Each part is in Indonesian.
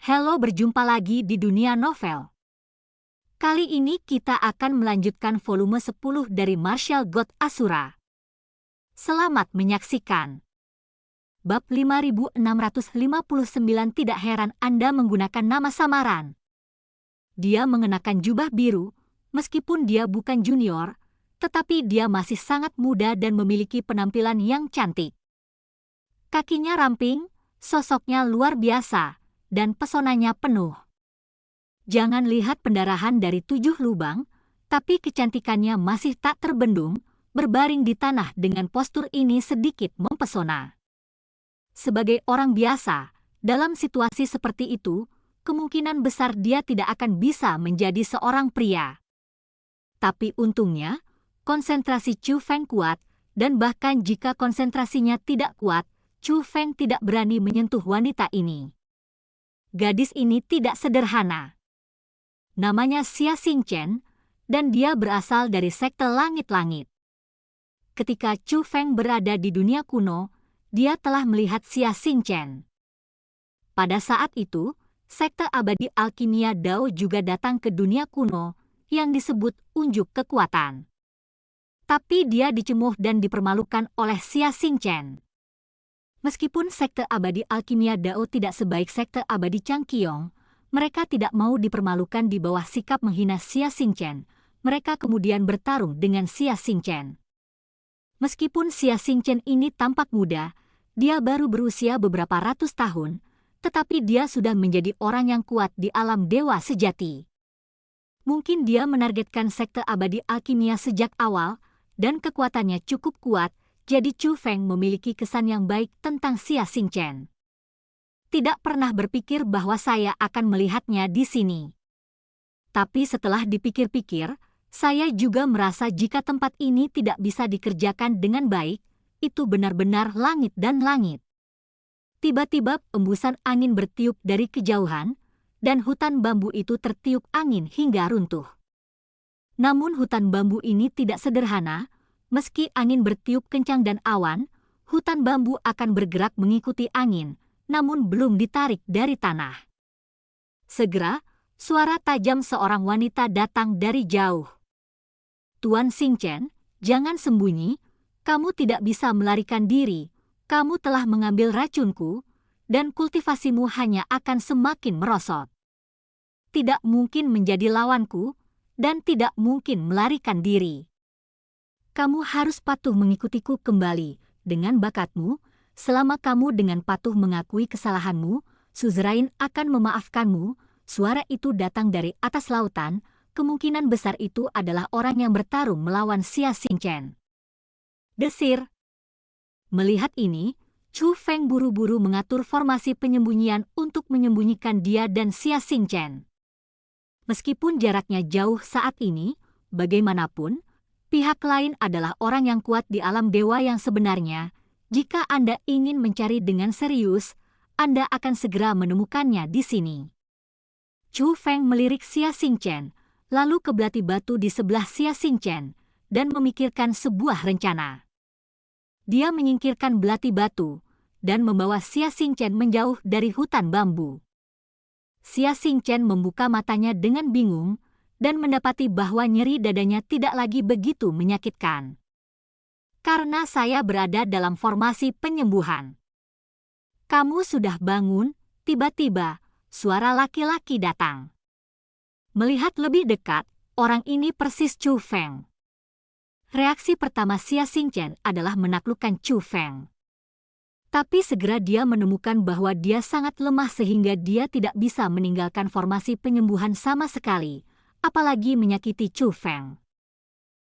Halo, berjumpa lagi di dunia novel. Kali ini kita akan melanjutkan volume 10 dari Martial God Asura. Selamat menyaksikan. Bab 5659. Tidak heran Anda menggunakan nama samaran. Dia mengenakan jubah biru, meskipun dia bukan junior, tetapi dia masih sangat muda dan memiliki penampilan yang cantik. Kakinya ramping, sosoknya luar biasa, dan pesonanya penuh. Jangan lihat pendarahan dari 7 lubang, tapi kecantikannya masih tak terbendung, berbaring di tanah dengan postur ini sedikit mempesona. Sebagai orang biasa, dalam situasi seperti itu, kemungkinan besar dia tidak akan bisa menjadi seorang pria. Tapi untungnya, konsentrasi Chu Feng kuat, dan bahkan jika konsentrasinya tidak kuat, Chu Feng tidak berani menyentuh wanita ini. Gadis ini tidak sederhana. Namanya Xia Xingchen, dan dia berasal dari sekte langit-langit. Ketika Chu Feng berada di dunia kuno, dia telah melihat Xia Xingchen. Pada saat itu, sekte abadi alkimia Dao juga datang ke dunia kuno yang disebut unjuk kekuatan. Tapi dia dicemuh dan dipermalukan oleh Xia Xingchen. Meskipun sekte abadi alkimia Dao tidak sebaik sekte abadi Changqiong, mereka tidak mau dipermalukan di bawah sikap menghina Xia Xingchen. Mereka kemudian bertarung dengan Xia Xingchen. Meskipun Xia Xingchen ini tampak muda, dia baru berusia beberapa ratus tahun, tetapi dia sudah menjadi orang yang kuat di alam dewa sejati. Mungkin dia menargetkan sekte abadi alkimia sejak awal, dan kekuatannya cukup kuat, jadi Chu Feng memiliki kesan yang baik tentang Xia Xingchen. Tidak pernah berpikir bahwa saya akan melihatnya di sini. Tapi setelah dipikir-pikir, saya juga merasa jika tempat ini tidak bisa dikerjakan dengan baik, itu benar-benar langit dan langit. Tiba-tiba embusan angin bertiup dari kejauhan, dan hutan bambu itu tertiup angin hingga runtuh. Namun hutan bambu ini tidak sederhana. Meski angin bertiup kencang dan awan, hutan bambu akan bergerak mengikuti angin, namun belum ditarik dari tanah. Segera, suara tajam seorang wanita datang dari jauh. Tuan Xingchen, jangan sembunyi, kamu tidak bisa melarikan diri, kamu telah mengambil racunku, dan kultivasimu hanya akan semakin merosot. Tidak mungkin menjadi lawanku, dan tidak mungkin melarikan diri. Kamu harus patuh mengikutiku kembali. Dengan bakatmu, selama kamu dengan patuh mengakui kesalahanmu, suzerain akan memaafkanmu. Suara itu datang dari atas lautan, kemungkinan besar itu adalah orang yang bertarung melawan Xia Xingchen. Desir. Melihat ini, Chu Feng buru-buru mengatur formasi penyembunyian untuk menyembunyikan dia dan Xia Xingchen. Meskipun jaraknya jauh saat ini, bagaimanapun, pihak lain adalah orang yang kuat di alam dewa yang sebenarnya. Jika Anda ingin mencari dengan serius, Anda akan segera menemukannya di sini. Chu Feng melirik Xia Xingchen, lalu ke belati batu di sebelah Xia Xingchen, dan memikirkan sebuah rencana. Dia menyingkirkan belati batu, dan membawa Xia Xingchen menjauh dari hutan bambu. Xia Xingchen membuka matanya dengan bingung, dan mendapati bahwa nyeri dadanya tidak lagi begitu menyakitkan. Karena saya berada dalam formasi penyembuhan. Kamu sudah bangun, tiba-tiba, suara laki-laki datang. Melihat lebih dekat, orang ini persis Chu Feng. Reaksi pertama Xia Xingchen adalah menaklukkan Chu Feng. Tapi segera dia menemukan bahwa dia sangat lemah sehingga dia tidak bisa meninggalkan formasi penyembuhan sama sekali, apalagi menyakiti Chu Feng.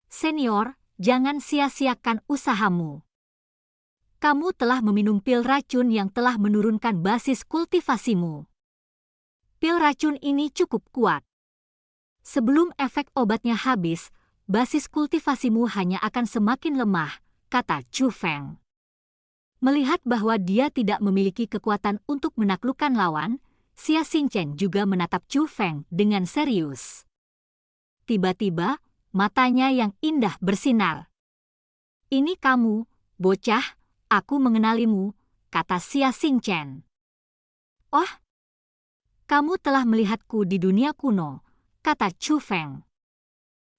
Senior, jangan sia-siakan usahamu. Kamu telah meminum pil racun yang telah menurunkan basis kultivasimu. Pil racun ini cukup kuat. Sebelum efek obatnya habis, basis kultivasimu hanya akan semakin lemah, kata Chu Feng. Melihat bahwa dia tidak memiliki kekuatan untuk menaklukkan lawan, Xia Xingchen juga menatap Chu Feng dengan serius. Tiba-tiba, matanya yang indah bersinar. Ini kamu, bocah, aku mengenalimu, kata Xia Xingchen. Oh, Kamu telah melihatku di dunia kuno, kata Chu Feng.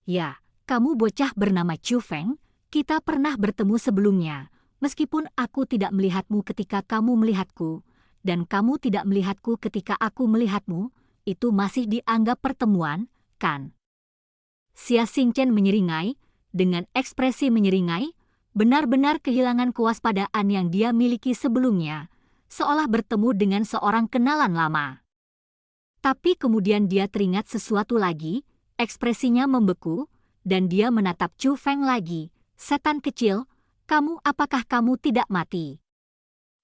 Ya, kamu bocah bernama Chu Feng, kita pernah bertemu sebelumnya, meskipun aku tidak melihatmu ketika kamu melihatku, dan kamu tidak melihatku ketika aku melihatmu, itu masih dianggap pertemuan, kan? Xia Xingchen menyeringai, dengan ekspresi menyeringai, benar-benar kehilangan kewaspadaan yang dia miliki sebelumnya, seolah bertemu dengan seorang kenalan lama. Tapi kemudian dia teringat sesuatu lagi, ekspresinya membeku, dan dia menatap Chu Feng lagi. Setan kecil, apakah kamu tidak mati?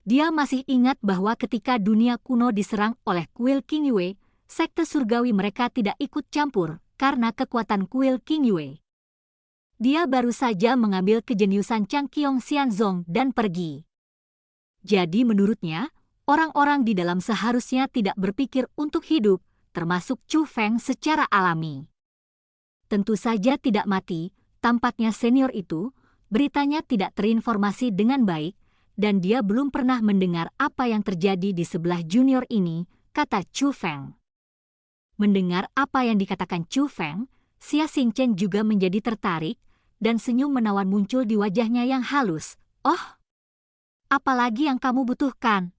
Dia masih ingat bahwa ketika dunia kuno diserang oleh kuil King Yue, sekte surgawi mereka tidak ikut campur karena kekuatan kuil King Yue. Dia baru saja mengambil kejeniusan Chang Qiong Xianzong dan pergi. Jadi menurutnya, orang-orang di dalam seharusnya tidak berpikir untuk hidup, termasuk Chu Feng secara alami. Tentu saja tidak mati, tampaknya senior itu, beritanya tidak terinformasi dengan baik, dan dia belum pernah mendengar apa yang terjadi di sebelah junior ini, kata Chu Feng. Mendengar apa yang dikatakan Chu Feng, Xia Xingchen juga menjadi tertarik, dan senyum menawan muncul di wajahnya yang halus. Oh, apalagi yang kamu butuhkan?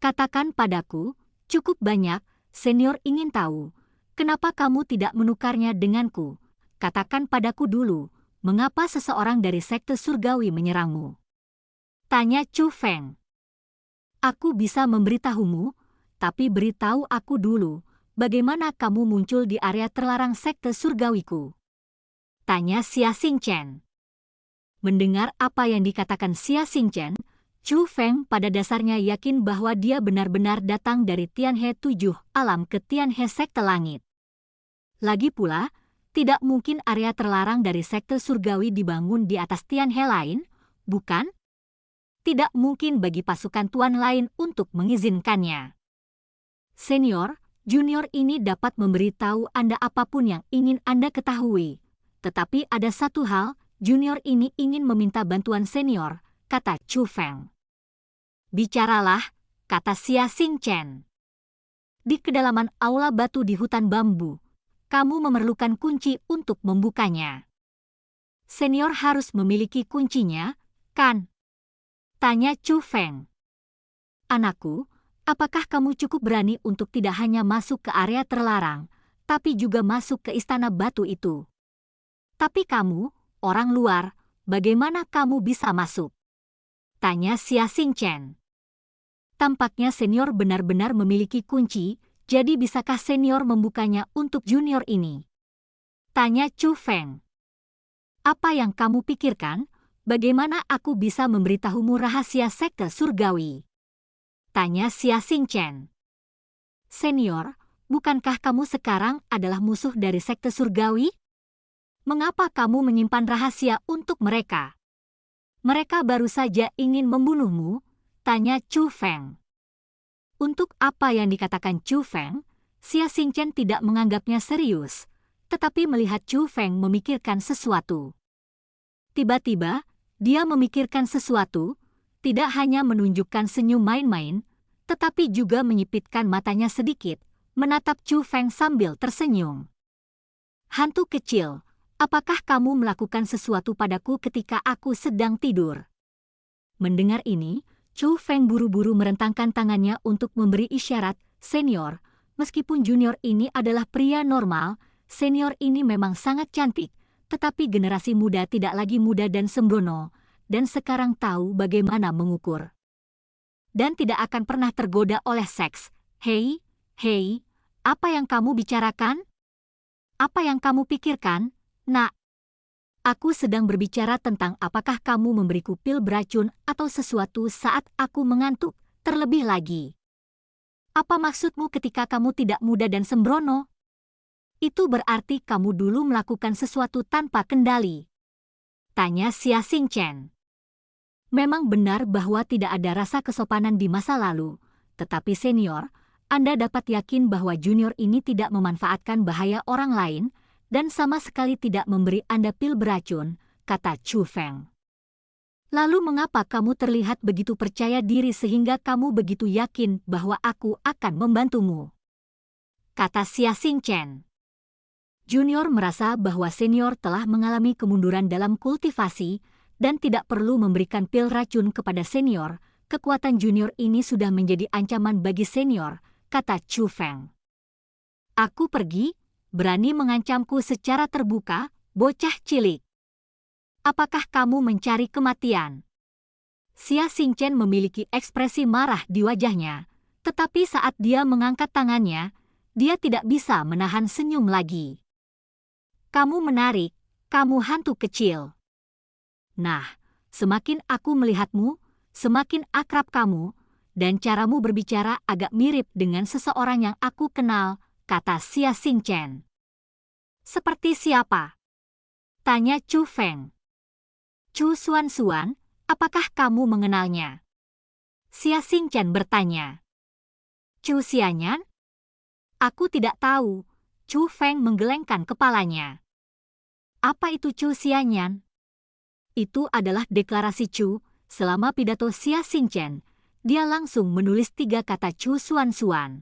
Katakan padaku, cukup banyak, senior ingin tahu. Kenapa kamu tidak menukarnya denganku? Katakan padaku dulu, mengapa seseorang dari sekte surgawi menyerangmu? Tanya Chu Feng. Aku bisa memberitahumu, tapi beritahu aku dulu, bagaimana kamu muncul di area terlarang sekte surgawiku? Tanya Xia Xingchen. Mendengar apa yang dikatakan Xia Xingchen, Chu Feng pada dasarnya yakin bahwa dia benar-benar datang dari Tianhe 7 alam ke Tianhe sekte langit. Lagi pula, tidak mungkin area terlarang dari sekte surgawi dibangun di atas Tianhe lain, bukan? Tidak mungkin bagi pasukan tuan lain untuk mengizinkannya. Senior, junior ini dapat memberitahu Anda apapun yang ingin Anda ketahui. Tetapi ada satu hal, junior ini ingin meminta bantuan senior, kata Chu Feng. Bicaralah, kata Xia Xingchen. Di kedalaman aula batu di hutan bambu, kamu memerlukan kunci untuk membukanya. Senior harus memiliki kuncinya, kan? Tanya Chu Feng. Anakku, apakah kamu cukup berani untuk tidak hanya masuk ke area terlarang, tapi juga masuk ke istana batu itu? Tapi kamu, orang luar, bagaimana kamu bisa masuk? Tanya Xia Xingchen. Tampaknya senior benar-benar memiliki kunci, jadi bisakah senior membukanya untuk junior ini? Tanya Chu Feng. Apa yang kamu pikirkan? Bagaimana aku bisa memberitahumu rahasia sekte surgawi? Tanya Xia Xingchen. Senior, bukankah kamu sekarang adalah musuh dari sekte surgawi? Mengapa kamu menyimpan rahasia untuk mereka? Mereka baru saja ingin membunuhmu, tanya Chu Feng. Untuk apa yang dikatakan Chu Feng, Xia Xingchen tidak menganggapnya serius, tetapi melihat Chu Feng memikirkan sesuatu. Tiba-tiba, dia memikirkan sesuatu, tidak hanya menunjukkan senyum main-main, tetapi juga menyipitkan matanya sedikit, menatap Chu Feng sambil tersenyum. Hantu kecil, apakah kamu melakukan sesuatu padaku ketika aku sedang tidur? Mendengar ini, Chu Feng buru-buru merentangkan tangannya untuk memberi isyarat, senior, meskipun junior ini adalah pria normal, senior ini memang sangat cantik, tetapi generasi muda tidak lagi muda dan sembrono, dan sekarang tahu bagaimana mengukur. Dan tidak akan pernah tergoda oleh seks. Hei, apa yang kamu bicarakan? Apa yang kamu pikirkan, nak? Aku sedang berbicara tentang apakah kamu memberiku pil beracun atau sesuatu saat aku mengantuk, terlebih lagi. Apa maksudmu ketika kamu tidak muda dan sembrono? Itu berarti kamu dulu melakukan sesuatu tanpa kendali. Tanya Xia Xingchen. Memang benar bahwa tidak ada rasa kesopanan di masa lalu, tetapi senior, Anda dapat yakin bahwa junior ini tidak memanfaatkan bahaya orang lain, dan sama sekali tidak memberi Anda pil beracun, kata Chu Feng. Lalu mengapa kamu terlihat begitu percaya diri sehingga kamu begitu yakin bahwa aku akan membantumu? kata Xia Xingchen. Junior merasa bahwa senior telah mengalami kemunduran dalam kultivasi dan tidak perlu memberikan pil racun kepada senior. Kekuatan junior ini sudah menjadi ancaman bagi senior, kata Chu Feng. Aku pergi, berani mengancamku secara terbuka, bocah cilik. Apakah kamu mencari kematian? Xia Xingchen memiliki ekspresi marah di wajahnya, tetapi saat dia mengangkat tangannya, dia tidak bisa menahan senyum lagi. Kamu menarik, kamu hantu kecil. Nah, semakin aku melihatmu, semakin akrab kamu, dan caramu berbicara agak mirip dengan seseorang yang aku kenal, kata Xia Xingchen. Seperti siapa? Tanya Chu Feng. Chu Xuan, apakah kamu mengenalnya? Xia Xingchen bertanya. Chu Xianyan? Aku tidak tahu. Chu Feng menggelengkan kepalanya. Apa itu Chu Xianyan? Itu adalah deklarasi Chu. Selama pidato Xia Xingchen, dia langsung menulis 3 kata Chu Xuan.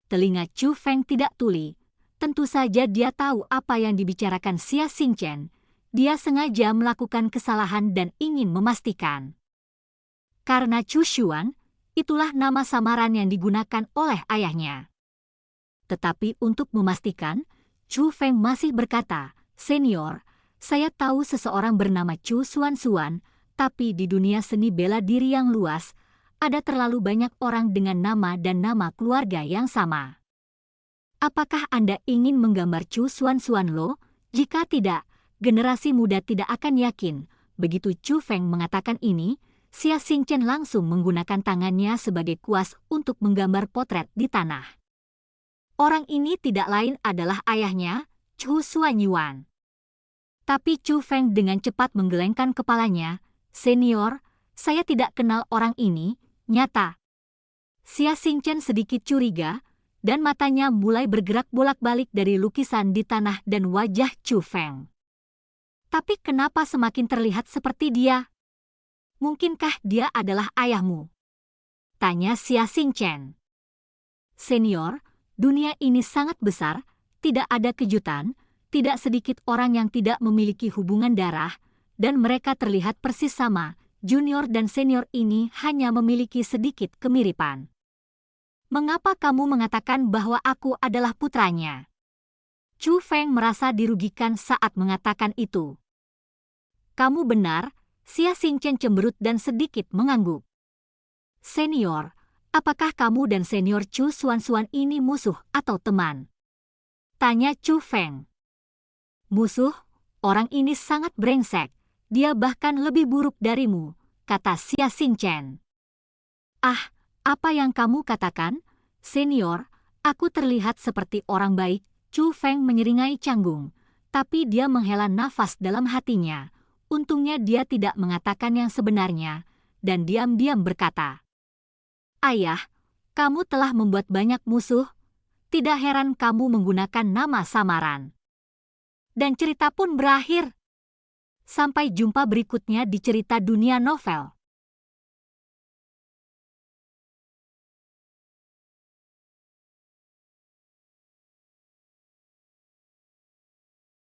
Telinga Chu Feng tidak tuli. Tentu saja dia tahu apa yang dibicarakan Xia Xingchen. Dia sengaja melakukan kesalahan dan ingin memastikan. Karena Chu Xuan, itulah nama samaran yang digunakan oleh ayahnya. Tetapi untuk memastikan, Chu Feng masih berkata, Senior, saya tahu seseorang bernama Chu Xuan, tapi di dunia seni bela diri yang luas, ada terlalu banyak orang dengan nama dan nama keluarga yang sama. Apakah Anda ingin menggambar Chu Xuan lo? Jika tidak, generasi muda tidak akan yakin. Begitu Chu Feng mengatakan ini, Xia Xingchen langsung menggunakan tangannya sebagai kuas untuk menggambar potret di tanah. Orang ini tidak lain adalah ayahnya, Chu Xuanyuan. Tapi Chu Feng dengan cepat menggelengkan kepalanya. Senior, saya tidak kenal orang ini, nyata. Xia Xingchen sedikit curiga, dan matanya mulai bergerak bolak-balik dari lukisan di tanah dan wajah Chu Feng. Tapi kenapa semakin terlihat seperti dia? Mungkinkah dia adalah ayahmu? Tanya Xia Xingchen. Senior, dunia ini sangat besar, tidak ada kejutan, tidak sedikit orang yang tidak memiliki hubungan darah, dan mereka terlihat persis sama. Junior dan senior ini hanya memiliki sedikit kemiripan. Mengapa kamu mengatakan bahwa aku adalah putranya? Chu Feng merasa dirugikan saat mengatakan itu. Kamu benar, Xia Xingchen cemberut dan sedikit mengangguk. Senior, apakah kamu dan senior Chu Xuan ini musuh atau teman? Tanya Chu Feng. Musuh, orang ini sangat brengsek. Dia bahkan lebih buruk darimu, kata Xia Xingchen. Ah, apa yang kamu katakan? Senior, aku terlihat seperti orang baik. Chu Feng menyeringai canggung, tapi dia menghela nafas dalam hatinya. Untungnya dia tidak mengatakan yang sebenarnya, dan diam-diam berkata, Ayah, kamu telah membuat banyak musuh. Tidak heran kamu menggunakan nama samaran. Dan cerita pun berakhir. Sampai jumpa berikutnya di cerita dunia novel.